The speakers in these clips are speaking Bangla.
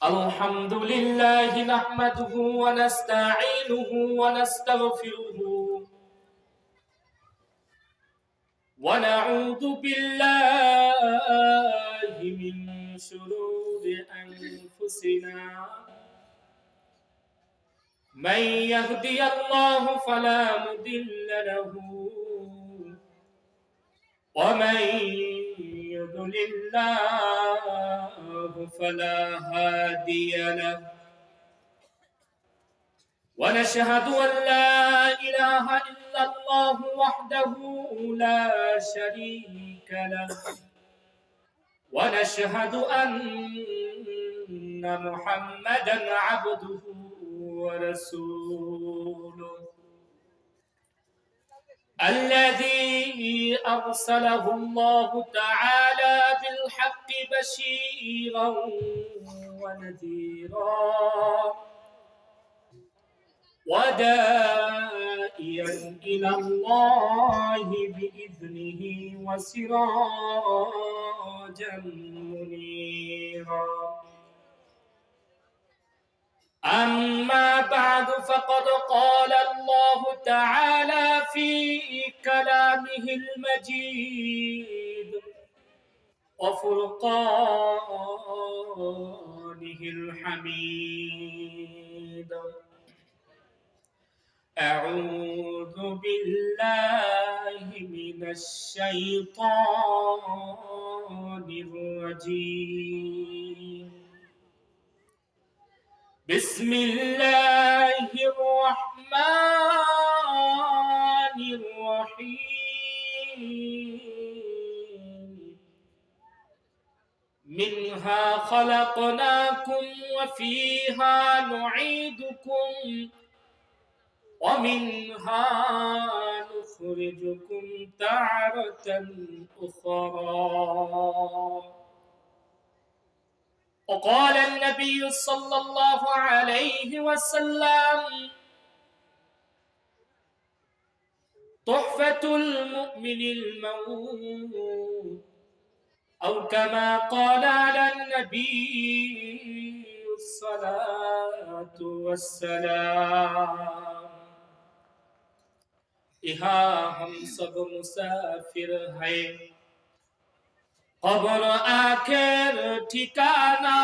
الحمد لله نحمده ونستعينه ونستغفره ونعوذ بالله من شرور أنفسنا من يهدي الله فلا مضل له ومن يضلل الله فلا هادي له ونشهد أن لا إله إلا الله وحده لا شريك له ونشهد أن محمدا عبده ورسوله الذي أرسله الله تعالى بالحق بشيرا ونذيرا وداعيا إلى الله بإذنه وسراجا منيرا أما بعد فقد قال الله تعالى في كلامه المجيد وفرقانه الحميد أعوذ بالله من الشيطان الرجيم بسم الله الرحمن الرحيم منها خلقناكم وفيها نعيدكم ومنها نخرجكم تارة أخرى وقال النبي صلى الله عليه وسلم تحفة المؤمن الموت أو كما قال على النبي الصلاة والسلام यहाँ हम सब मुसाफिर हैं कब्र आखिर ठिकाना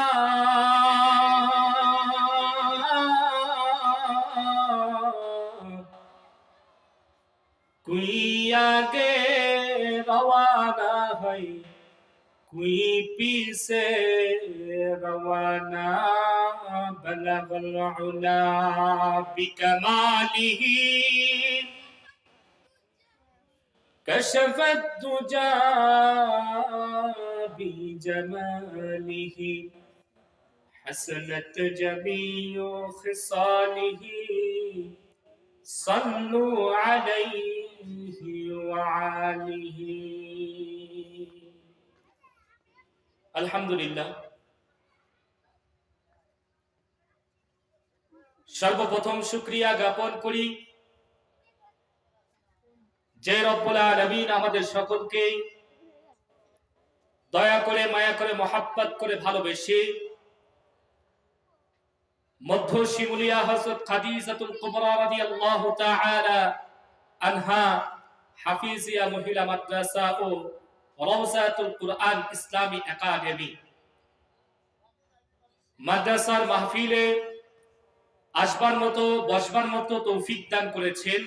कोई आगे रवाना है कोई पीछे रवाना बलगल उला बिकमालिही كشف الدجى بجماله حسنت جميع خصاله صلوا عليه وعاله الحمد لله সর্বপ্রথম শুকরিয়া জ্ঞাপন করি যে রব্বুল আলামিন আমাদের সকলকে দয়া করে মায়া করে মহাব্বত করে ভালোবেসে মধ্য শিমুলিয়া হযরত খাদিজাতুল কুবরা রাদিয়াল্লাহু তাআলা আনহা হাফিজিয়া মহিলা মাদ্রাসা ও রাওজাতুল কুরআন ইসলামী একাডেমি মাদ্রাসার মাহফিলে আসবার মতো বসবার মতো তৌফিক দান করেছেন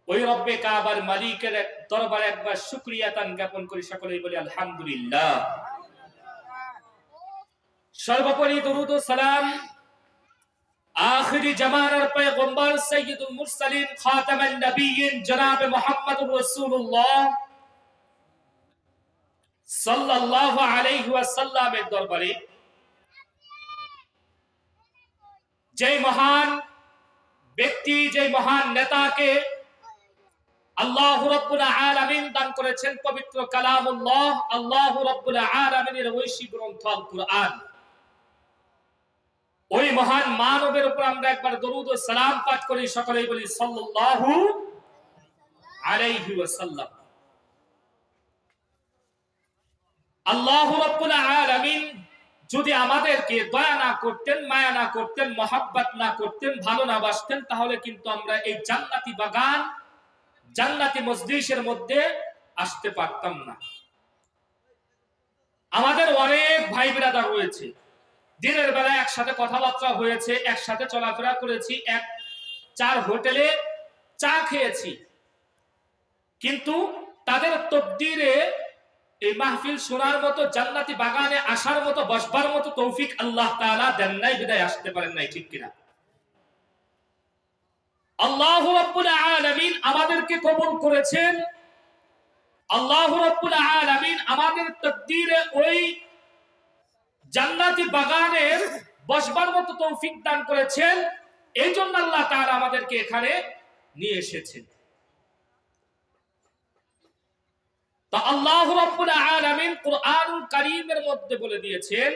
ওই রব্বে কাবার মালিকের দরবারে একবার শুকরিয়া তান জ্ঞাপন করি সকলেই বলি আলহামদুলিল্লাহ সর্বোপরি দরুদ ও সালাম আখিরি জামানার পয়গম্বর সাইয়্যিদুল মুরসালিন খাতামান নবিয়্যিন জনাব মুহাম্মদুর রাসূলুল্লাহ সাল্লাল্লাহু আলাইহি ওয়াসাল্লামের দরবারে যে মহান ব্যক্তি যে মহান নেতাকে আল্লাহ রাব্বুল আলামিন দান করেছেন পবিত্র কালামুল্লাহ আল্লাহ রাব্বুল আলামিনের ঐশী গ্রন্থ আল কুরআন ওই মহান মানবের উপর আমরা একবার দরুদ ও সালাম পাঠ করি সকলেই বলি সাল্লাল্লাহু আলাইহি ওয়াসাল্লাম আল্লাহ রাব্বুল আলামিন যদি আমাদেরকে দয়া না করতেন, মায়া না করতেন, মহাব্বত না করতেন, ভালো না বাসতেন, তাহলে কিন্তু আমরা এই জান্নাতি বাগান, জান্নাতি মজলিসের মধ্যে আসতে পারতাম না। আমাদের অনেক ভাই বিরাদার রয়েছে, দিনের বেলা একসাথে কথাবার্তা হয়েছে, একসাথে চলাফেরা করেছি, এক 4 হোটেলে চা খেয়েছি, কিন্তু তাদের তকদিরে এই মাহফিল শোনার মতো, জান্নাতি বাগানে আসার মতো, বসবার মতো তৌফিক আল্লাহ তাআলা দেন নাই, বিদায় আসতে পারেন নাই, ঠিক কিনা? আল্লাহু রাব্বুল আলামিন আমাদেরকে কবুল করেছেন, আল্লাহু রাব্বুল আলামিন আমাদের তকদিরে ওই জান্নাতি বাগানের বসবার মতো তৌফিক দান করেছেন। এই জন্য আল্লাহ তাআলা আমাদেরকে এখানে নিয়ে এসেছেন। তো আল্লাহ রাব্বুল আলামিন কুরআনুল কারীমের মধ্যে বলে দিয়েছেন,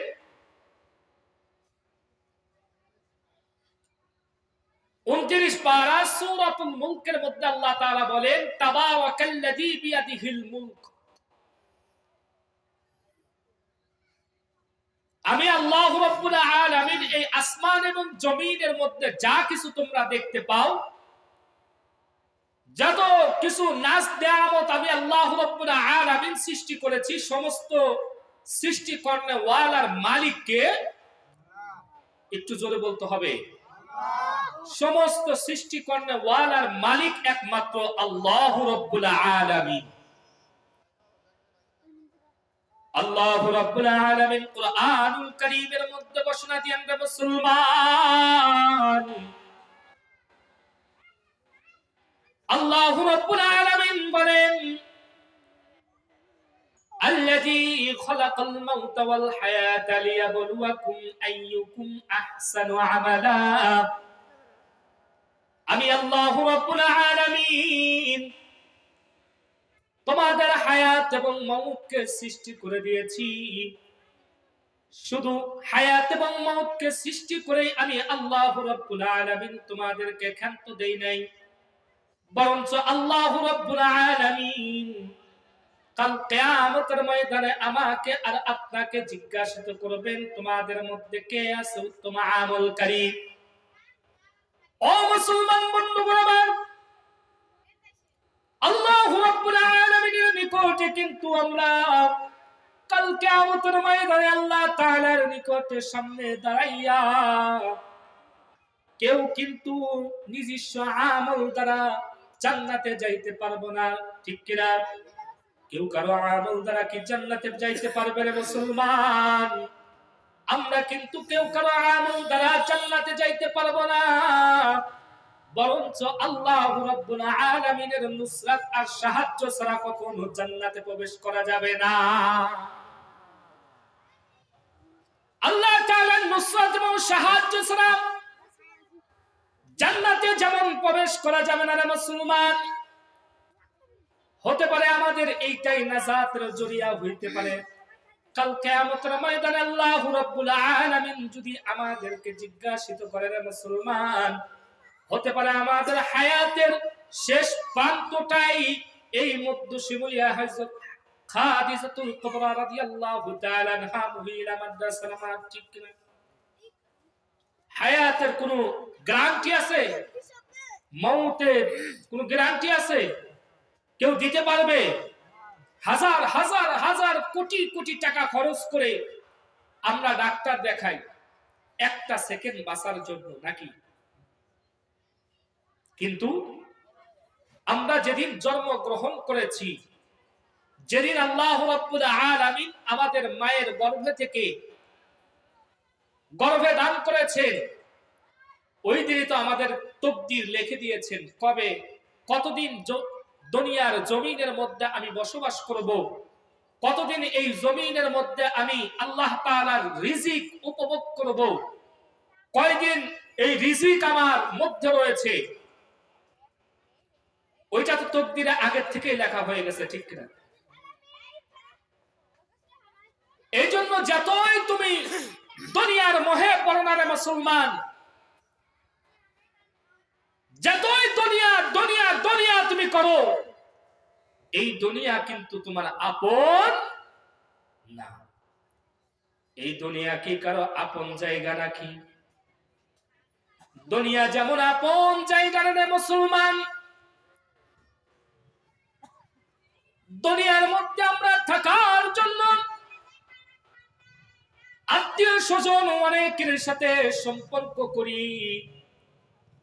29 পারা সূরাতুল মুলকের মধ্যে আল্লাহ তাআলা বলেন, তাবারাকাল্লাযী বিয়াদিহিল মুলক। আমি আল্লাহ রাব্বুল আলামিন এই আসমান এবং জমিনের মধ্যে যা কিছু তোমরা দেখতে পাও, যত কিছু নাস নেয়ামত আমি আল্লাহ রাব্বুল আলামিন সৃষ্টি করেছি, সমস্ত সৃষ্টি কর্নেওয়ালার মালিককে, একটু জোরে বলতে হবে, সমস্ত সৃষ্টি কর্নেওয়ালার মালিক একমাত্র আল্লাহ রাব্বুল আলামিন। আল্লাহ রাব্বুল আলামিন কুরআনুল কারীমের মধ্যে ঘোষণা দিয়েন, মুসলমান, আল্লাহ রাব্বুল আলামিন বলেন, আল্লাযী খালাকাল মাউতা ওয়াল হায়াতা লিয়াবলুয়াকুম আইয়ুকুম আহসানু আমালা। আমি আল্লাহ রাব্বুল আলামিন তোমাদের হায়াত এবং মওতকে সৃষ্টি করে দিয়েছি। শুধু হায়াত এবং মওতকে সৃষ্টি করে আমি আল্লাহ রাব্বুল আলামিন তোমাদেরকে ক্ষান্ত দেই নাই, বরঞ্চ আল্লাহ রাব্বুল আলামিন কাল কিয়ামতের ময়দানে আমাকে আর আপনাকে জিজ্ঞাসা করবেন, তোমাদের মধ্যে কে আছে উত্তম আমলকারী। ও মুসলমান বন্ধুগণ আমার, আল্লাহু রাব্বুল আলামিনের নিকটে কিন্তু আমরা কাল কিয়ামতের ময়দানে আল্লাহ তাআলার নিকটে সামনে দাঁড়াইয়া কেউ কিন্তু নিজস্ব আমল দ্বারা জান্নাতে যাইতে পারবো না, ঠিক কিনা? কেউ কারো আমল দ্বারা কি জান্নাতে যাইতে পারবে না? মুসলমান, আমরা কিন্তু কেউ কারো আমল দ্বারা জান্নাতে যাইতে পারবো না, বরঞ্চ আল্লাহ রাব্বুল আলামিনের নুসরাত আর সাহায্য ছাড়া কখনো জান্নাতে প্রবেশ করা যাবে না। আল্লাহ তাআলার নুসরাত এবং সাহায্য ছাড়া জান্নাতে যেমন প্রবেশ করা যাবে না রে মুসলমান, হতে পারে আমাদের এইটাই নাজাতের জরিয়া হইতে পারে। কাল কিয়ামতের ময়দানে আল্লাহ রাব্বুল আলামিন যদি আমাদেরকে জিজ্ঞাসিত করে, রে মুসলমান, হতে পারে আমাদের হায়াতের শেষ প্রান্তটাই এই মধ্যশিমুলিয়া হযরত খাদিজাতুল কুবরা রাদিয়াল্লাহু তাআলা আনহা মহিলা মাদ্রাসার নামাজ, ঠিক কিনা? হায়াতের কোনো গ্যারান্টি আছে? মওতের কোনো গ্যারান্টি আছে? কেউ দিতে পারবে? হাজার হাজার হাজার কোটি কোটি টাকা খরচ করে আমরা ডাক্তার দেখাই একটা সেকেন্ড বাঁচার জন্য, নাকি? কিন্তু আমরা যেদিন জন্মগ্রহণ করেছি, যেদিন আল্লাহ রাব্বুল আলামিন আমাদের মায়ের গর্ভে থেকে গর্ভে দান করেছেন, ওই দিনই তো আমাদের তকদির লিখে দিয়েছেন কবে কতদিন দুনিয়ার জমিনের মধ্যে আমি বসবাস করব, কতদিন এই জমিনের মধ্যে আমি আল্লাহ তাআলার রিজিক উপভোগ করব, কয়দিন এই রিজিক আমার মধ্যে রয়েছে, ওইটা তো তকদিরে আগের থেকেই লেখা হয়ে গেছে, ঠিক কিনা? এই জন্য যতই তুমি দুনিয়ার মোহে পড়ো না রে মুসলমান, যতই দুনিয়া দুনিয়া দুনিয়া তুমি করো, এই দুনিয়া কিন্তু তোমার আপন না। এই দুনিয়া কি কারো আপন জায়গা নাকি? দুনিয়া যেমন আপন জায়গা রে মুসলমান, দুনিয়ার মধ্যে আমরা থাকার জন্য আত্মীয় স্বজন অনেকের সাথে সম্পর্ক করি।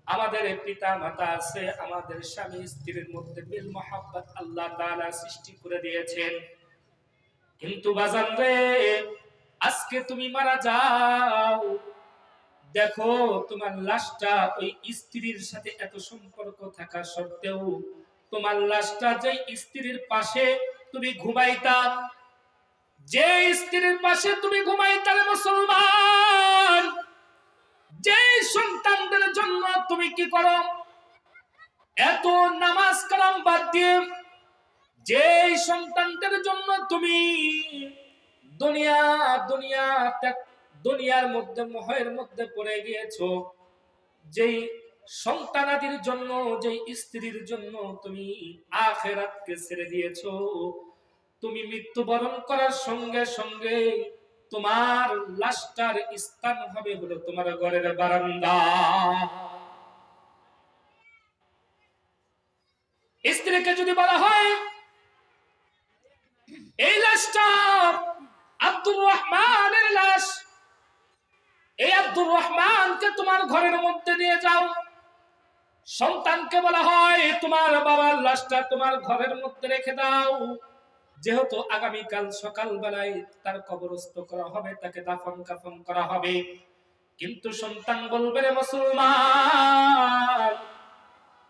আমাদের পিতা মাতা আছে, আমাদের স্বামী স্ত্রীর মধ্যে মিল মহাব্বত আল্লাহ তাআলা সৃষ্টি করে দিয়েছেন। কিন্তু বাজান রে, আজকে তুমি মারা যাও, দেখো তোমার লাশটা ওই স্ত্রীর সাথে এত সম্পর্ক থাকা সত্ত্বেও তোমার লাশটা যে স্ত্রীর পাশে তুমি ঘুমাইতা, যে স্ত্রীর পাশে তুমি ঘুমাইতা রে মুসলমান, যে সন্তানদের জন্য তুমি কি করো, এত নামাজ কালাম বাদ দিয়ে যে সন্তানদের জন্য তুমি দুনিয়া দুনিয়া দুনিয়ার মধ্যে মোহের মধ্যে পড়ে গিয়েছো, যেই সন্তানাদির জন্য, যেই স্ত্রীর জন্য তুমি আখিরাতকে ছেড়ে দিয়েছো, তুমি মৃত্যুবরণ করার সঙ্গে সঙ্গে তোমার লাশটার স্থান হবে হলো তোমার ঘরের বারান্দা। স্ত্রীকে যদি বলা হয় এই লাশটা আব্দুর রহমানের লাশ, এই আব্দুর রহমানকে তোমার ঘরের মধ্যে নিয়ে যাও। সন্তানকে বলা হয় তোমার বাবার লাশটা তোমার ঘরের মধ্যে রেখে দাও, যেহেতু আগামীকাল সকাল বেলায় তার কবরস্থ করা হবে, তাকে দাফন কাফন করা হবে। কিন্তু সন্তান বলবে রে মুসলমান,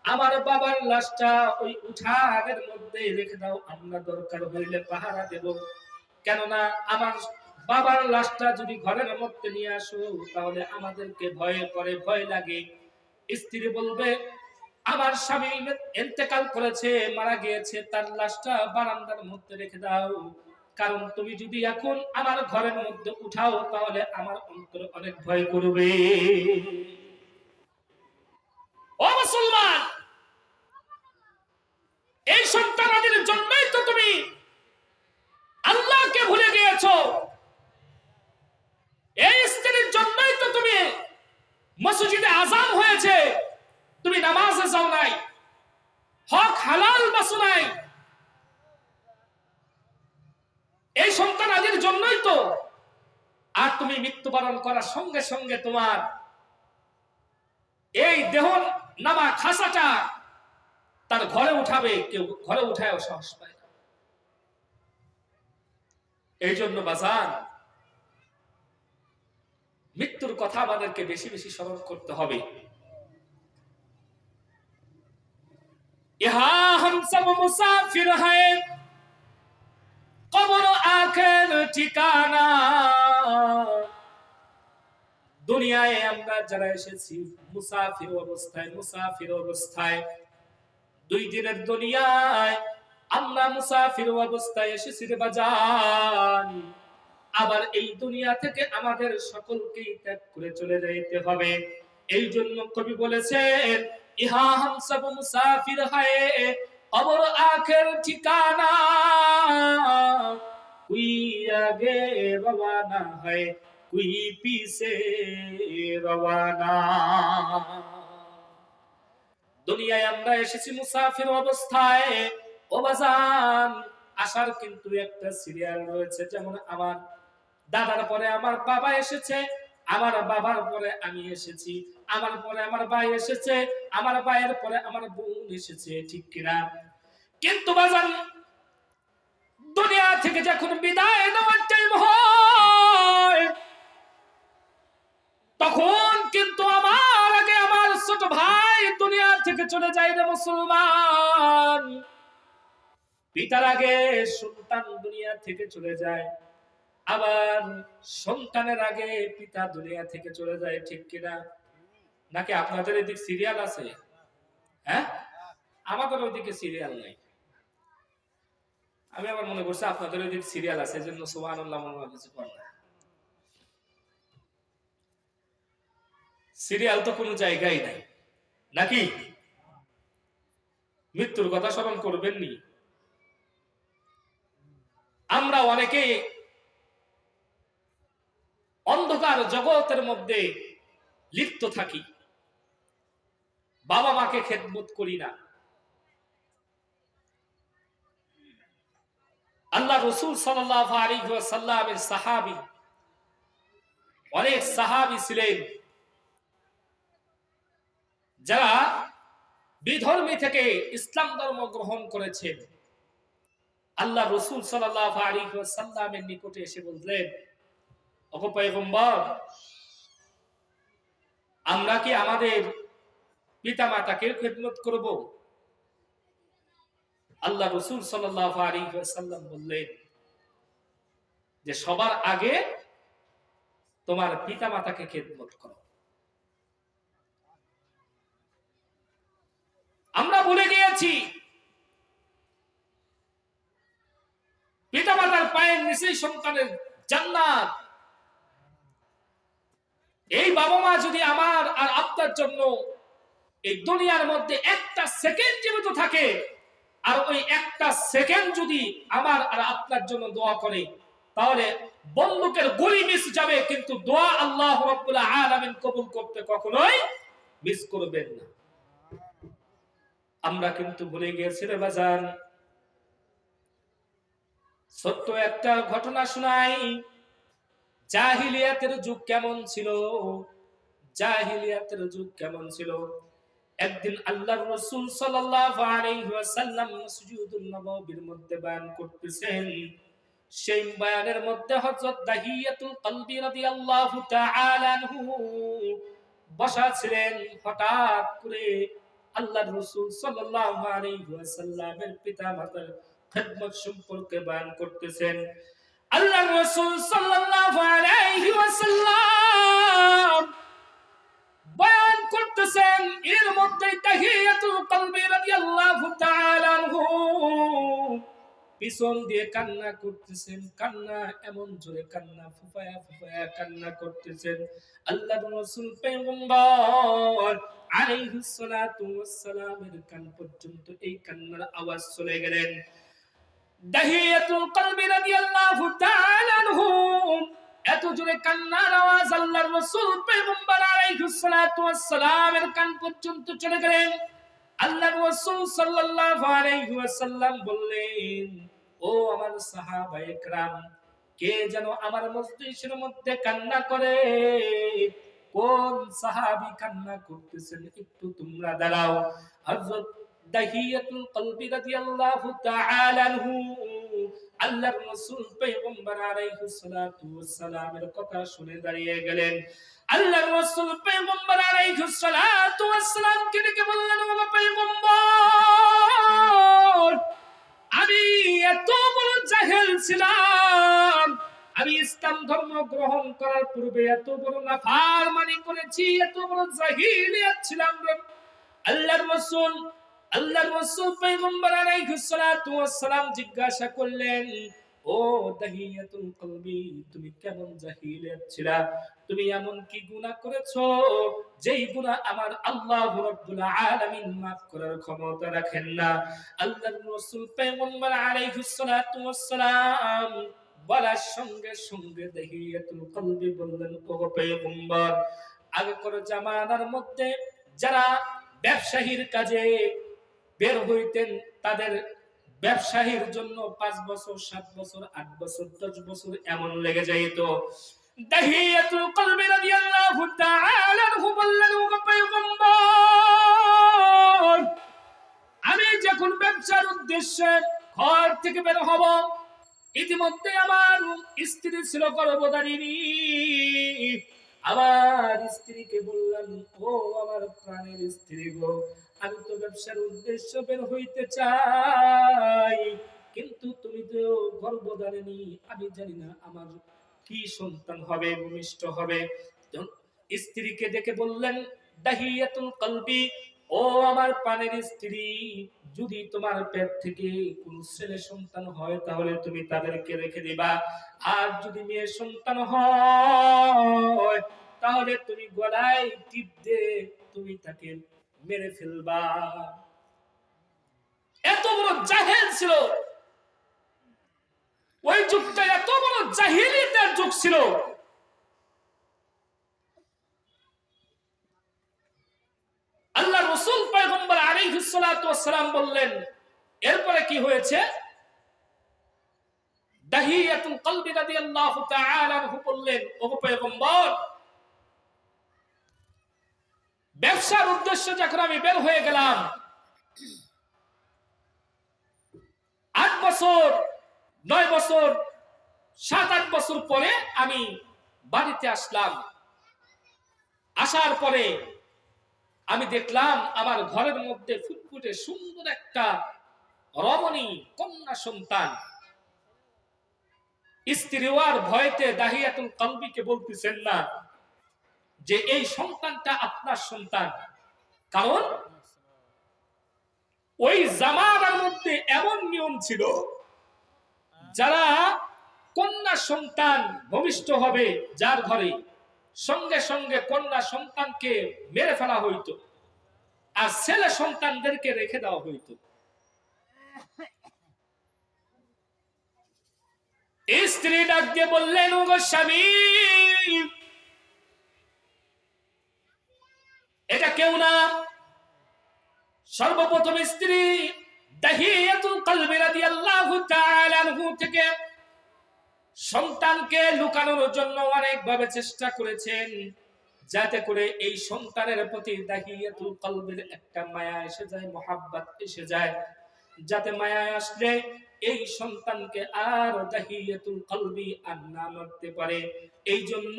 আমার বাবার লাশটা ওই উঠানের মধ্যে রেখে দাও, আমরা দরকার হইলে পাহারা দেব। কেননা আমার বাবার লাশটা যদি ঘরের মধ্যে নিয়ে আসো তাহলে আমাদেরকে ভয় করে, ভয় লাগে। স্ত্রী বলবে আমার স্বামী ইন্তেকাল করেছে, মারা গিয়েছে, তার লাশটা বারান্দার মধ্যে রেখে দাও, কারণ তুমি যদি এখন আমার ঘরের মধ্যে উঠাও তাহলে আমার অন্তর অনেক ভয় করবে। ও মুসলমান, এই সন্তানদের জন্যই তো তুমি আল্লাহকে ভুলে গিয়েছো, এই স্ত্রীর জন্যই তো তুমি মসজিদে আযান হয়েছে তুমি নামাজে যাও নাই, হক হালাল বাসো নাই, এই সন্তানদের জন্যই তো। আর তুমি মৃত্যুবরণ করার সঙ্গে সঙ্গে তোমার এই দেহ নামা খাসাটা তার ঘরে উঠাবে, কেউ ঘরে উঠায়ও সাহস পায় না। এই জন্য বাজান, মৃত্যুর কথা আমাদেরকে বেশি বেশি স্মরণ করতে হবে। ইহা হাম সব মুসাফির হ্যায়, কবর আখের ঠিকানা। দুনিয়ায় আমরা যারা এসেছি মুসাফির অবস্থায়, মুসাফির অবস্থায়, 2 দিনের দুনিয়ায় আমরা মুসাফির অবস্থায় এসেছি রে বাজান। আবার এই দুনিয়া থেকে আমাদের সকলকেই ত্যাগ করে চলে যাইতে হবে। এই জন্য কবি বলেছেন ইহা হাম সব মুসাফির হ্যায়, কবর আখের ঠিকানা। কুই আগে রওয়ানা হয়, কুই পিছে রওয়ানা। দুনিয়ায় আমরা এসেছি মুসাফির অবস্থায়। ও বাজান, আসার কিন্তু একটা সিরিয়াল রয়েছে। যেমন আমার দাদার পরে আমার বাবা এসেছে, আমার বাবার পরে আমি এসেছি, আমার পরে আমার ভাই এসেছে, আমার ভাইয়ের পরে আমার বোন এসেছে, ঠিক কিনা? কিন্তু বাজান, দুনিয়া থেকে যখন বিদায় নেওয়ার টাইম হয় তখন কিন্তু আমার আগে আমার ছোট ভাই দুনিয়া থেকে চলে যায় রে মুসলমান। পিতার আগে সন্তান দুনিয়া থেকে চলে যায়, আবার সন্তানের আগে পিতা দুনিয়া থেকে চলে যায়, ঠিক কিনা? নাকি আপনাদের এদিকে সিরিয়াল আছে? হ্যাঁ, আমাদের ওইদিকে সিরিয়াল নাই। আমি আবার মনে করছি আপনাদের ওইদিকে সিরিয়াল আছে, এজন্য সুবহানাল্লাহ মনে হয় কিছু কর না। সিরিয়াল তো কোনো জায়গায় নাই, নাকি? মৃত্যুর কথা স্মরণ করবেননি। আমরা অনেকে অন্ধকার জগতের মধ্যে লিপ্ত থাকি, বাবা মাকে খেদমত করি না। আল্লাহ রসুল সাল্লাল্লাহু আলাইহি ওয়াসাল্লামের সাহাবী, অনেক সাহাবী ছিলেন যারা বিধর্মী থেকে ইসলাম ধর্ম গ্রহণ করেছেন। আল্লাহ রসুল সাল্লাল্লাহু আলাইহি ওয়াসাল্লামের নিকটে এসে বললেন, ওগো পয়গম্বর, আমরা কি আমাদের পিতা মাতাকে খেদমত করব? আল্লাহ রসুল সাল্লাল্লাহু আলাইহি ওয়াসাল্লাম বললেন যে সবার আগে তোমার পিতা মাতাকে খেদমত করো। আমরা ভুলে গিয়েছি পিতা মাতার পায়ের নিচেই সন্তানের জান্নাত। এই বাবা মা যদি আমার আর আপনার জন্য এই দুনিয়ার মধ্যে একটা সেকেন্ড জীবিত থাকে, আর ওই একটা সেকেন্ড যদি আমার আর আপনার জন্য দোয়া করে, তাহলে বন্দুকের গুলি মিস যাবে, কিন্তু দোয়া আল্লাহ রাব্বুল আলামিন কবুল করতে কখনোই মিস করবেন না। আমরা কিন্তু ভুলে গেছি রে বাজান। ছোট্ট একটা ঘটনা শোনাই। জাহিলিয়াতের যুগ কেমন ছিল, জাহিলিয়াতের যুগ কেমন ছিল। একদিন আল্লাহর রাসূল সাল্লাল্লাহু আলাইহি ওয়াসাল্লাম মসজিদুন নববীর মধ্যে বয়ান করতেছেন। সেই বয়ানের মধ্যে হযরত দাহিয়াতুল কলবি রাদিয়াল্লাহু তাআলা আনহু বসা ছিলেন। হঠাৎ করে আল্লাহর রাসূল সাল্লাল্লাহু আলাইহি ওয়াসাল্লামের পিতা-মাতার খিদমত সম্পর্কে বয়ান করতেছেন। আল্লাহর রাসূল সাল্লাল্লাহু আলাইহি ওয়াসাল্লাম বয়ান করতেছেন, এর মধ্যে তাহিয়াতুল কলবি রাদিয়াল্লাহু তাআলা আনহু পিছন দিয়ে কান্না করতেছেন। কান্না এমন জোরে, কান্না ফুফায়া ফুফায়া কান্না করতেছেন। আল্লাহর রাসূল পয়গম্বর আলাইহিস সালাতু ওয়াস সালামের কান পর্যন্ত এই কান্নার আওয়াজ চলে গেলেন। দাহিয়াতুল কলবি রাদিয়াল্লাহু তাআলা আনহু এত জোরে কান্নার আওয়াজ আল্লাহর রাসূল পয়গম্বর আলাইহিস সালাতু ওয়াস সালামের কান পর্যন্ত চলে গেলেন। আল্লাহর রাসূল সাল্লাল্লাহু আলাইহি ওয়াসাল্লাম বললেন, ও আমার সাহাবায়ে কেরাম, কে যেন আমার মজলিসের মধ্যে কান্না করে? কোন সাহাবী কান্না করতেছেন? একটু তোমরা দাঁড়াও। হযরত দাহিয়াতুল কলবি রাদিয়াল্লাহু তাআলা আনহু আল্লাহর রাসূল পয়গম্বর আলাইহিস সালাতু ওয়াস সালামের কথা শুনে দাঁড়িয়ে গেলেন। আল্লাহর রাসূল পয়গম্বর আলাইহিস সালাতু ওয়াস সালামকে ডেকে বললেন, ও পয়গম্বর, আমি এত বড় জাহেল ছিলাম, আমি ইসলাম ধর্ম গ্রহণ করার পূর্বে এত বড় নাফরমানি করেছি, এত বড় জাহিলিয়াত ছিলাম রে। আল্লাহর রাসূল পয়গম্বর আলাইহিস সালাতু ওয়াস সালাম জিজ্ঞাসা করলেন, ও দাহিয়াতুল কলবি, তুমি কেমন জাহিলিয়াত ছিলা? তুমি এমন কি গুনাহ করেছো যেই গুনাহ আমার আল্লাহ রাব্বুল আলামিন maaf করার ক্ষমতা রাখেন না? আল্লাহর রাসূল পয়গম্বর আলাইহিস সালাতু ওয়াস সালাম বলার সঙ্গে সঙ্গে দাহিয়াতুল কলবি বললেন, ও পয়গম্বর, আগেকার জামানার মধ্যে যারা ব্যবসায়ীর কাজে বের হইতেন, তাদের ব্যবসায়ীর জন্য 5 বছর 7 বছর 8 বছর 10 বছর এমন লেগে যাইত। দাহিয়াতুল কলবি রাদিয়াল্লাহু তাআলা আনহু বললেন, ও পয়গম্বর, আমি যখন ব্যবসার উদ্দেশ্যে ঘর থেকে বের হব, ইতিমধ্যে আমার স্ত্রী ছিল গর্ভধারিণী। আমার স্ত্রীকে বললাম, ও আমার প্রাণের স্ত্রী গো, আমি তো ব্যবসার উদ্দেশ্য বের হইতে চাই, কিন্তু তুমি তো গর্ভধারিণী, আমি জানি না আমার কি সন্তান হবে, ভূমিষ্ঠ হবে। স্ত্রীকে ডেকে বললেন, দাহিয়াতুল কলবি, ও আমার প্রাণের স্ত্রী, যদি তোমার পেট থেকে কোন ছেলে সন্তান হয় তাহলে তুমি তাদেরকে রেখে দিবা, আর যদি মেয়ে সন্তান হয় তাহলে তুমি গলায় টিপ দিয়ে তুমি তাকে মেরে ফেলবা। এত বড় জাহেল ছিল ওই যুগটা, এত বড় জাহিলিয়াতের যুগ ছিল। রাসূল পয়গম্বর আলাইহিস সালাতু ওয়াস সালাম বললেন, এরপরে কি হয়েছে? দাহিয়াতুল কলবি রাদিয়াল্লাহু তাআলা আনহু বললেন, ওগো পয়গম্বর, ব্যবসার উদ্দেশ্যে যখন আমি বের হয়ে গেলাম, 8 বছর 9 বছর 7-8 বছর পরে আমি বাড়িতে আসলাম। আসার পরে আমি দেখলাম আমার ঘরের মধ্যে ফুটফুটে সুন্দর একটা রমণী কন্যা সন্তান। স্ত্রীওয়ার ভয়তে দাহিয়াতুল কলবিকে বলতেছেন না যে এই সন্তানটা আপনার সন্তান, কারণ ওই জামানার মধ্যে এমন নিয়ম ছিল, যারা কন্যা সন্তান ভূমিষ্ঠ হবে যার ঘরে, সঙ্গে সঙ্গে কন্যা সন্তানকে মেরে ফেলা হইতো আর ছেলে সন্তানদেরকে রেখে দেওয়া হইতো। স্ত্রী ডাক দিয়ে বললেন, ওগো স্বামী, এটা কেউ না, সর্বপ্রথম স্ত্রী দাহিয়াতুল কলবি রাদিয়াল্লাহু তাআলা আনহু থেকে সন্তানকে লুকানোর জন্য অনেকভাবে চেষ্টা করেছেন, যাতে করে এই সন্তানের প্রতি দাহিয়াতুল কলবির একটা মায়া এসে যায়, মোহাব্বত এসে যায়, যাতে মায়া আসলে এই সন্তানকে আর দাহিয়াতুল কলবি আর না মারতে পারে। এই জন্য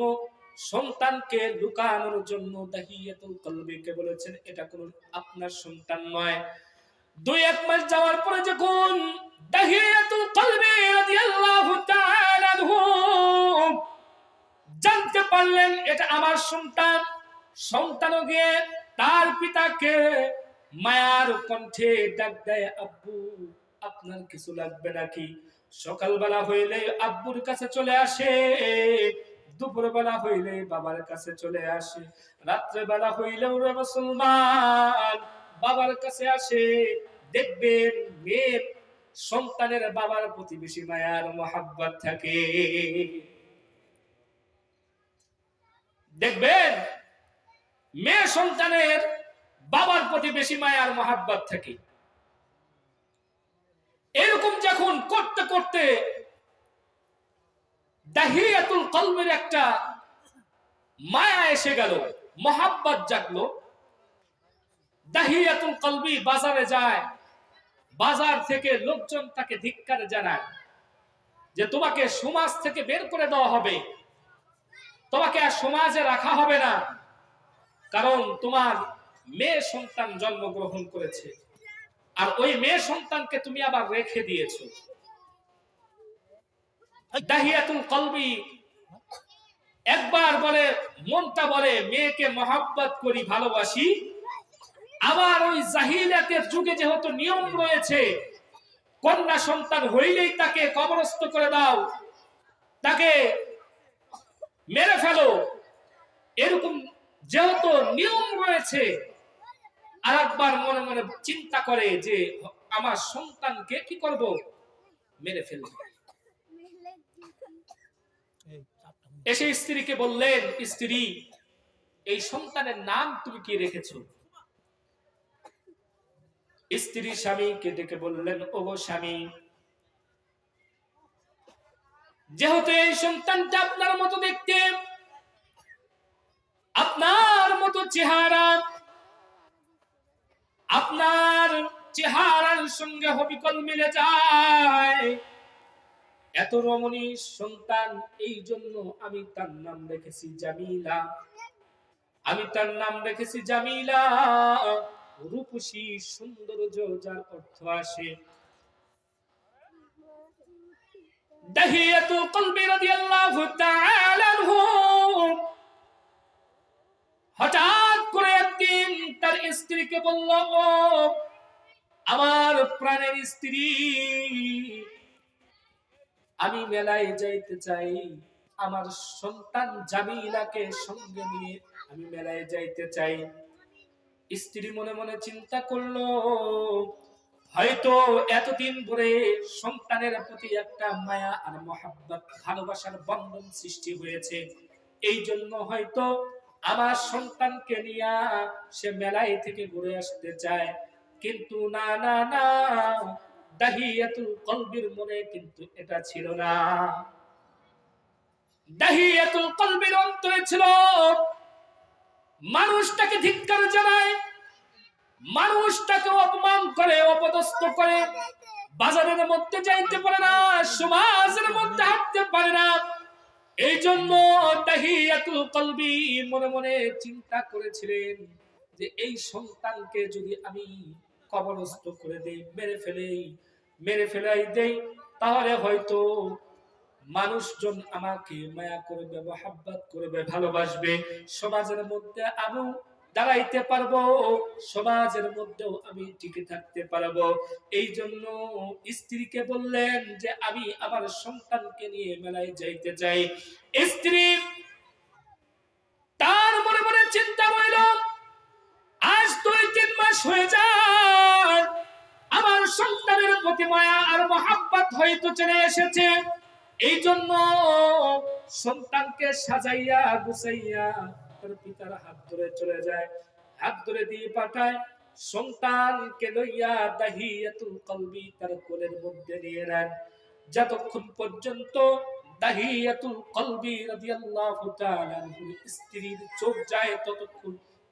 সন্তানকে লুকানোর জন্য দাহিয়াতুল কলবিকে বলেছেন এটা কোন আপনার সন্তান নয়। 2-1 মাস যাওয়ার পরে যখন দাহিয়াতুল কলবি রাদিয়াল্লাহু তাআলা আনহু জানতে পারলেন এটা আমার সন্তান, সন্তানও গিয়ে তার পিতাকে মায়ার কণ্ঠে ডাক দেয়, আব্বু আপনার কিছু লাগবে নাকি? সকালবেলা হইলে আব্বুর কাছে চলে আসে, দুপুরবেলা হইলে বাবার কাছে চলে আসে, রাত্রেবেলা হইলেও মুসলমান বাবার কাছে আসে। দেখবেন মেয়ে সন্তানের বাবার প্রতি বেশি মায়ার মোহাব্বত থাকে। দেখবেন মেয়ে সন্তানের বাবার প্রতি বেশি মায়ার মোহাব্বত থাকে। এরকম যখন করতে করতে দাহিয়াতুল কলবের একটা মায়া এসে গেল, মোহাব্বত জাগলো, দাহিয়াতুল কলবি বাজারে যায়, বাজার থেকে লোকজন তাকে ধিক্কার জানায় যে তোমাকে সমাজ থেকে বের করে দেওয়া হবে, তোমাকে আর সমাজে রাখা হবে না, কারণ তোমার মেয়ে সন্তান জন্মগ্রহণ করেছে আর ওই মেয়ে সন্তানকে তুমি আবার রেখে দিয়েছো। দাহিয়াতুল কলবি একবার বলে, মনটা বলে মেয়েকে মহব্বত করি, ভালোবাসি, আবার ওই জাহিলিয়াতের যুগে যেহেতু নিয়ম রয়েছে কন্যা সন্তান হইলেই তাকে কবরস্থ করে দাও, তাকে মেরে ফেলো, এরকম যেহেতু নিয়ম রয়েছে, আর একবার মনে মনে চিন্তা করে যে আমার সন্তানকে কি করব, মেরে ফেলব। এসে স্ত্রীকে বললেন, স্ত্রী এই সন্তানের নাম তুমি কি রেখেছো? স্ত্রী স্বামীকে ডেকে বললেন, ওগো স্বামী, যেহেতু এই সন্তানটা আপনার মতো দেখতে, আপনার মতো চেহারা, আপনার চেহারার সঙ্গে হবিকল মিলে যায়, এত রমণী সন্তান, এই জন্য আমি তার নাম রেখেছি জামিলা, আমি তার নাম রেখেছি জামিলা, রূপসী সৌন্দর্য, যার অর্থ আসে। দাহিয়াতুল কলবি রাদিয়াল্লাহু তাআলা আনহু হঠাৎ করে একদিন তার স্ত্রীকে বলল, ও আমার প্রাণের স্ত্রী, আমি মেলায় যাইতে চাই, আমার সন্তান জামিলাকে সঙ্গে নিয়ে আমি মেলায় যাইতে চাই। স্ত্রী মনে মনে চিন্তা করলো, হয়তো এতদিন ধরে সন্তানের প্রতি একটা মায়া আর মহব্বত, ভালোবাসার বন্ধন সৃষ্টি হয়েছে, এই জন্য হয়তো আমার সন্তানকে নিয়ে সে মেলায় থেকে ঘুরে আসতে চায়, কিন্তু না না না, দাহিয়াতুল কলবির মনে কিন্তু এটা ছিল না। দাহিয়াতুল কলবির অন্তরে ছিল মানুষটাকে ধিক্কার জানায়, মানুষটাকে অপমান করে, অপদস্থ করে, বাজারের মধ্যে যাইতে পারে না, সমাজের মধ্যে হাঁটতে পারে না। এই জন্য দাহিয়াতুল কলবি মনে মনে চিন্তা করেছিলেন যে এই সন্তানকে যদি আমি কবরস্থ করে দেই, মেরে ফেলাই দেই, তাহলে হয়তো মানুষজন আমাকে মায়া করবে, মহব্বত করবে, ভালোবাসবে, সমাজের মধ্যে আমি দাঁড়াইতে পারবো, সমাজের মধ্যেও আমি টিকে থাকতে পারবো। এই জন্য স্ত্রীকে বললেন যে আমি আমার সন্তানকে নিয়ে মেলায় যাইতে চাই। স্ত্রী তার মনে মনে চিন্তা রইল, আজ 2-3 মাস হয়ে যায়, আমার সন্তানের প্রতি মায়া আর মহব্বত হয়তো চলে এসেছে। এই জন্য সন্তানকে সাজাইয়া গুছাইয়া তার পিতার হাত ধরে চলে যায়, হাত ধরে দিয়ে পাঠায়। সন্তানকে লইয়া দাহিয়াতুল কলবি তার কোলের মধ্যে নিয়ে নেন। যতক্ষণ পর্যন্ত দাহিয়াতুল কলবি রাদিয়াল্লাহু তাআলা স্ত্রীর চোখ যায়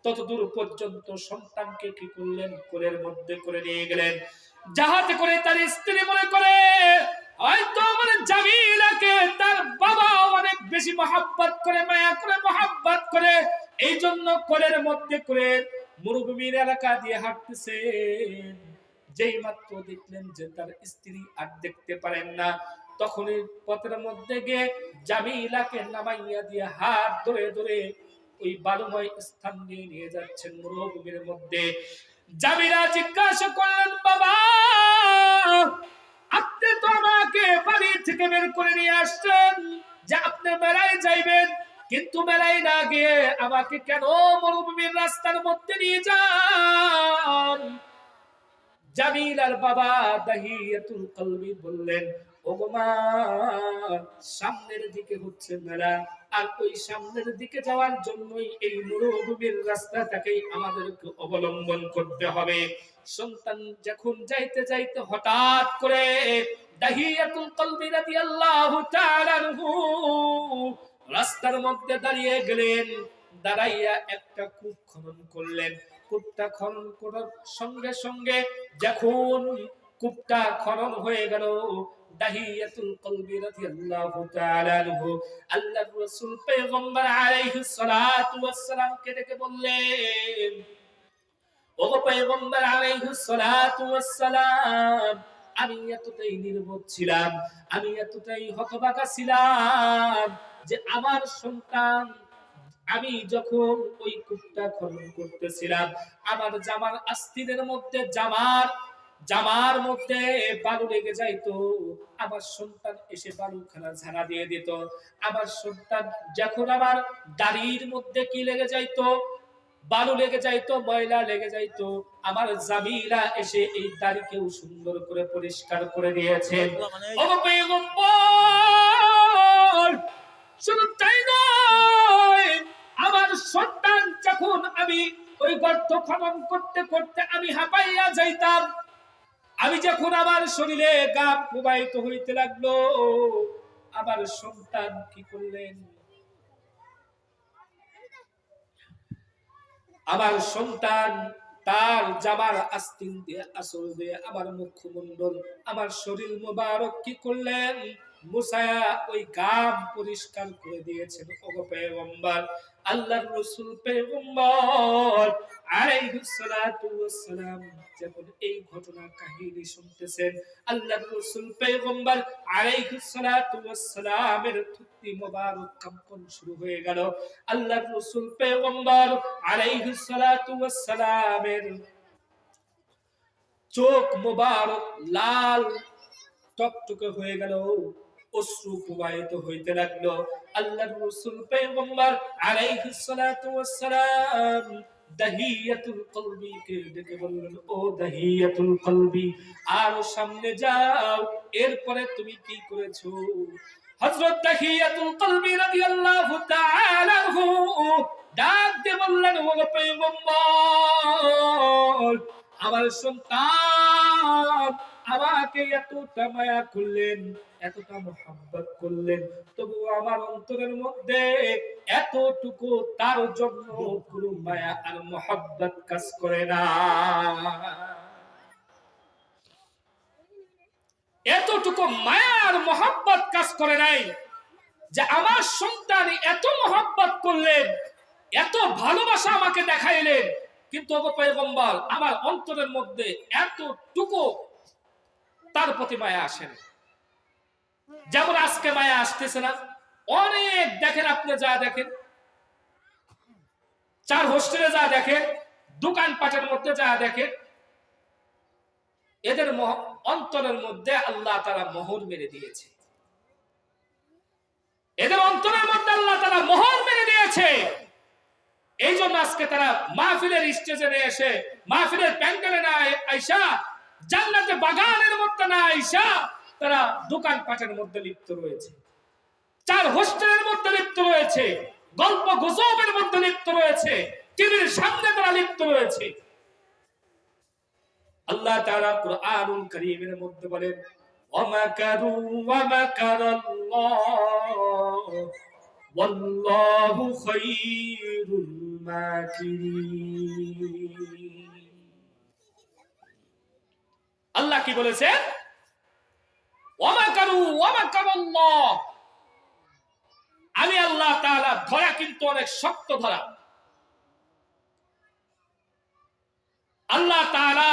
ততদূর পর্যন্ত সন্তানকে কি করলেন, কোলের মধ্যে করে নিয়ে গেলেন, যাহাতে করে তার স্ত্রী মনে করে হয়তো আমার জামিলাকে তার বাবা অনেক বেশি মহব্বত করে, মায়া করে, মহব্বত করে, এই জন্য কোলের মধ্যে করে মরুভূমির এলাকা দিয়ে হাঁটতেছেন। যেই মাত্র দেখলেন যে তার স্ত্রী আর দেখতে পারেন না, তখনই পথের মধ্যে গিয়ে জামিলাকে নামাইয়া দিয়ে হাত ধরে ধরে ওই বালুময় স্থান নিয়ে যাচ্ছেন মরুভূমির মধ্যে। জামিলা জিজ্ঞাসা করলেন, বাবা আপনি তো আমাকে বাড়ি থেকে বের করে নিয়ে আসছেন যে আপনি মেলায় যাইবেন, কিন্তু মেলায় না গিয়ে আমাকে কেন মরুভূমির রাস্তার মধ্যে নিয়ে যান? জামিলার বাবা দাহিয়াতুল কলবি বললেন, ওগো মা, সামনের দিকে হচ্ছে মেলা, আর ওই সামনের দিকে যাওয়ার জন্যই এই মরুভূমির রাস্তাটাকেই আমাদেরকে অবলম্বন করতে হবে। সন্তান যখন যাইতে যাইতে হঠাৎ করে দাহিয়াতুল কলবি রাদিয়াল্লাহু তাআলা আনহু রাস্তার মধ্যে দাঁড়িয়ে গেলেন, দাঁড়াইয়া একটা কূপ খনন করলেন। কূপটা খনন করার সঙ্গে সঙ্গে যখন কূপটা খনন হয়ে গেল, দাহিয়াতুল কলবি রাদিয়াল্লাহু তাআলা আনহু আল্লাহর রাসূল পয়গম্বর আলাইহিস সালাতু ওয়াস সালামকে ডেকে বললেন, ওগো পয়গম্বর আলাইহিস সালাতু ওয়াস সালাম, আমি এতটাই নির্বোধ ছিলাম, আমি এতটাই হতভাগা ছিলাম যে আমার সন্তান, আমি যখন ওই কূপটা খনন করতেছিলাম, আমার জামার আস্তিনের মধ্যে জামার মধ্যে বালু লেগে যাইতো, আমার সন্তান এসে বালুখানা ঝাড়া দিয়ে দিত। আমার সন্তান যখন আমার দাড়ির মধ্যে কি লেগে যাইতো, বালু লেগে যাইতো, ময়লা লেগে যাইতো, আমার জামিলা এসে এই দাড়িকেও সুন্দর করে পরিষ্কার করে দিয়েছেন। ও পয়গম্বর, শুধু তাই নয়, আমার সন্তান যখন আমি ওই গর্ত খনন করতে করতে আমি হাঁপাইয়া যাইতাম, আমি যখন আমার শরীরে ঘাম প্রবাহিত হইতে লাগলো, আমার সন্তান কি করলেন, আমার সন্তান তার জামার আস্তিন দিয়ে, আসল দিয়ে আমার মুখমণ্ডল, আমার শরীর মোবারক কি করলেন, মুসায়া ওই ঘাম পরিষ্কার করে দিয়েছেন। ওগো পয়গম্বর, আল্লাহর রাসূল পয়গম্বর আলাইহিস সালাতু ওয়াস সালাম যখন এই ঘটনা কাহিনী শুনতেছেন, আল্লাহর রাসূল পয়গম্বর আলাইহিস সালাতু ওয়াস সালামের থুতনি মোবারক কম্পন শুরু হয়ে গেল। আল্লাহর রাসূল পয়গম্বর আলাইহিস সালাতু ওয়াস সালামের চোখ মোবারক লাল টকটকে হয়ে গেল, অশ্রু প্রবাহিত হইতে লাগলো। আল্লাহর রাসূল পয়গম্বর আলাইহিস সালাতু ওয়াস সালাম দাহিয়াতুল কলবি কে ডেকে বললেন, ও দাহিয়াতুল কলবি, আর সামনে যাও, এরপরে তুমি কি করেছো? হযরত দাহিয়াতুল কলবি রাদিয়াল্লাহু তাআলা আনহু ডাক দিয়ে বললেন, ও পয়গম্বর, আমার সন্তান আমাকে এতটা মায়া করলেন, এতটা মোহাব্বত করলেন, তবু আমার অন্তরের মধ্যে এতটুকু তার জন্য কোনো মায়া আর মোহাব্বত কাজ করে না। এতটুকু মায়া আর মোহাব্বত কাজ করে নাই যে আমার সন্তান এত মোহাব্বত করলেন, এত ভালোবাসা আমাকে দেখাইলেন, কিন্তু ওগো পয়গম্বর আমার অন্তরের মধ্যে এতটুকু তার প্রতি মায়া আসে না। যেমন আজকে মায়া আসতেছে না। অনেক দেখেন, আপনি যা দেখেন, চার হোস্টেলে যা দেখেন, দোকানপাটের মধ্যে যা দেখেন, এদের অন্তরের মধ্যে আল্লাহ তাআলা মোহর মেরে দিয়েছে। এদের অন্তরের মধ্যে আল্লাহ তাআলা মোহর মেরে দিয়েছে। এই জন্য আজকে তারা মাহফিলের স্টেজে এসে, মাহফিলের প্যান্ডেলে না আইসা, জান্নাতে বাগানের মধ্যে না আইসা, তারা দোকানপাটের মধ্যে লিপ্ত রয়েছে, চার হোস্টেলের মধ্যে লিপ্ত রয়েছে, গল্প গুজবের মধ্যে লিপ্ত রয়েছে, টিভির সামনে তারা লিপ্ত রয়েছে। আল্লাহ তাআলা কুরআনুল কারীমের মধ্যে বলেন, ওয়ামাকারু ওয়ামাকারাল্লাহ ওয়াল্লাহু খায়রুল মাকিরিন। আল্লাহ কি বলেছেন? ওয়ামাকারু ওয়ামাকারাল্লাহ, আমি আল্লাহ তাআলা ধরা কিন্তু অনেক শক্ত ধরা। আল্লাহ তাআলা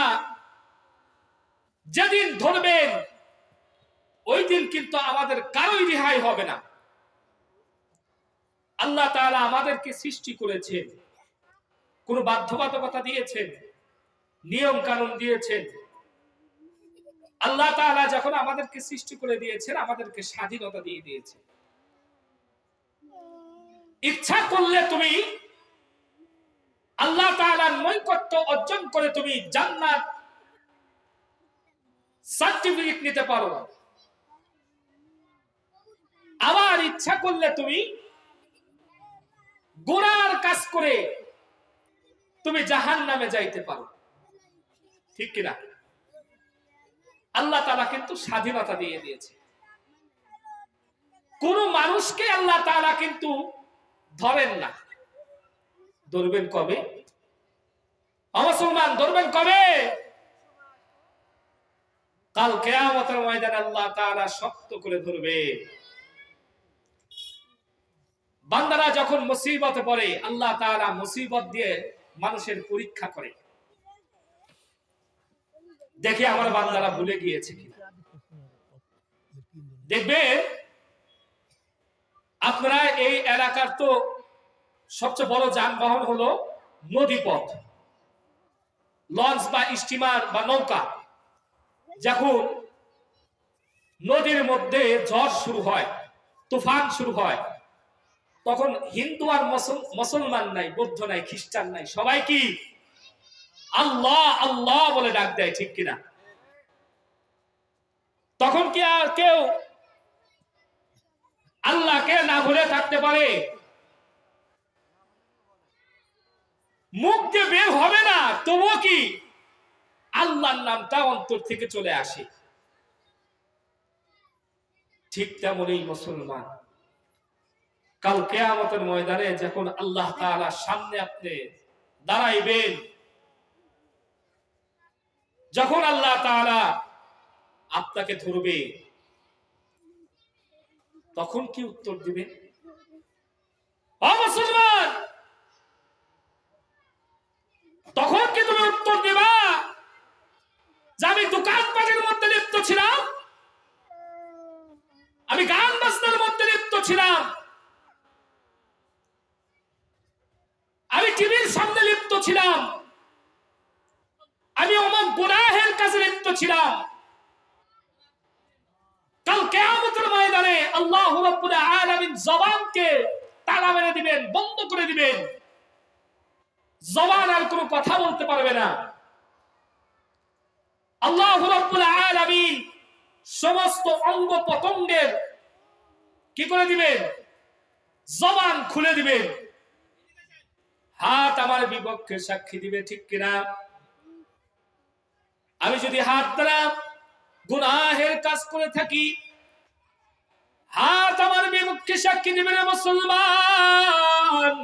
যেদিন ধরবেন ওই দিন কিন্তু আমাদের কারোই রেহাই হবে না। আল্লাহ তাআলা আমাদেরকে সৃষ্টি করেছেন, কোন বাধ্যবাধকতা দিয়েছেন, নিয়ম কানুন দিয়েছেন। আল্লাহ তাআলা যখন আমাদেরকে সৃষ্টি করে দিয়েছেন, আমাদেরকে স্বাধীনতা দিয়ে দিয়েছেন। ইচ্ছা করলে তুমি আল্লাহ তাআলার নৈকট্য অর্জন করে তুমি জান্নাত সার্টিফিকেট নিতে পারো, আবার ইচ্ছা করলে তুমি গুনার কাজ করে তুমি জাহান্নামে যাইতে পারো। ঠিক কিনা? আল্লাহ তাআলা কিন্তু স্বাধীনতা দিয়ে দিয়েছে। কোন মানুষকে আল্লাহ তাআলা কিন্তু ধরেন না। ধরবেন কবে? মুসলমান ধরবেন কবে? কাল কিয়ামতের ময়দানে আল্লাহ তাআলা শক্ত করে ধরবে। বান্দারা যখন মুসিবতে পড়ে, আল্লাহ তাআলা মুসিবত দিয়ে মানুষের পরীক্ষা করে, দেখে আমার বান্দারা ভুলে গিয়েছে কিনা। দেখবে আপনারা এই এলাকার তো সবচেয়ে বড় যানবাহন হলো নদীপথ, লঞ্চ বা স্টিমার বা নৌকা। যখন নদীর মধ্যে ঝড় শুরু হয়, তুফান শুরু হয়, তখন হিন্দু আর মুসলমান নাই, বৌদ্ধ নাই, খ্রিস্টান নাই, সবাই কি আল্লাহ আল্লাহ বলে ডাক দেয়। ঠিক কিনা? তখন কি আর কেউ আল্লাহকে না ভুলে থাকতে পারে? মুখ দিয়ে বের হবে না, তবুও কি আল্লাহর নামটা অন্তর থেকে চলে আসে। ঠিক তেমনই মুসলমান কাল কিয়ামতের ময়দানে যখন আল্লাহ তাআলার সামনে আপনি দাঁড়াইবেন, যখন আল্লাহ তাআলা আপনাকে ধরবে, তখন কি উত্তর দিবেন? ও মুসলমান, তখন কি তুমি উত্তর দিবা যে আমি দোকানপাটের মধ্যে লিপ্ত ছিলাম, আমি গান বাজনার মধ্যে লিপ্ত ছিলাম, আমি টিভির সামনে লিপ্ত ছিলাম, আমি অমুক গুনাহের কাজে লিপ্ত ছিলাম? কাল কিয়ামতের ময়দানে আল্লাহ রাব্বুল আলামিন জবানকে তালা মেরে দিবেন, বন্ধ করে দিবেন। জবান আর কোনো কথা বলতে পারবে না। আল্লাহ রাব্বুল আলামিন সমস্ত অঙ্গ প্রত্যঙ্গের কি করে দিবেন? জবান খুলে দিবেন। হাত আমার বিপক্ষে সাক্ষী দিবে, ঠিক কিনা? আমি যদি হাত দ্বারা গুনাহের কাজ করে থাকি, হাত আমার বিপক্ষে সাক্ষী দিবে না মুসলমান।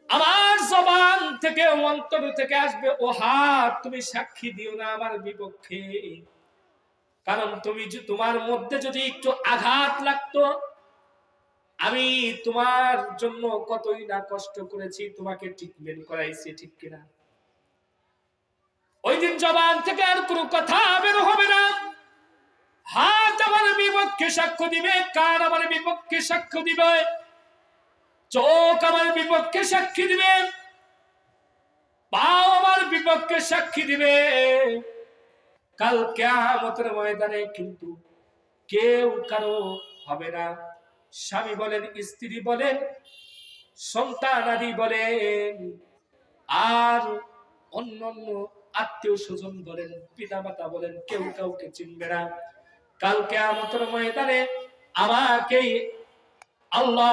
আমার জবান থেকে, অন্তর থেকে আসবে, ও হাত তুমি সাক্ষী দিও না আমার বিপক্ষে, কারণ তুমি তোমার মধ্যে যদি একটু আঘাত লাগতো, আমি তোমার জন্য কতই না কষ্ট করেছি, তোমাকে ট্রিটমেন্ট করাইছি, ঠিক কিনা? ওই দিন জবান থেকে আর কোনো কথা বের হবে না। হাত আমার বিপক্ষে সাক্ষ্য দিবে, কান আমার বিপক্ষে সাক্ষ্য দিবে, চোখ আমার বিপক্ষে সাক্ষী দিবে, পাও আমার বিপক্ষে সাক্ষী দিবে। কাল কিয়ামতের ময়দানে কিন্তু কেউ কারো হবে না। স্বামী বলেন, স্ত্রী বলেন, সন্তানাদি বলেন, আর অন্যান্য আত্মীয় স্বজন বলেন, পিতা মাতা বলেন, কেউ কাউকে চিনবে না। কাল কিয়ামতের ময়দানে আমাকেই আল্লাহ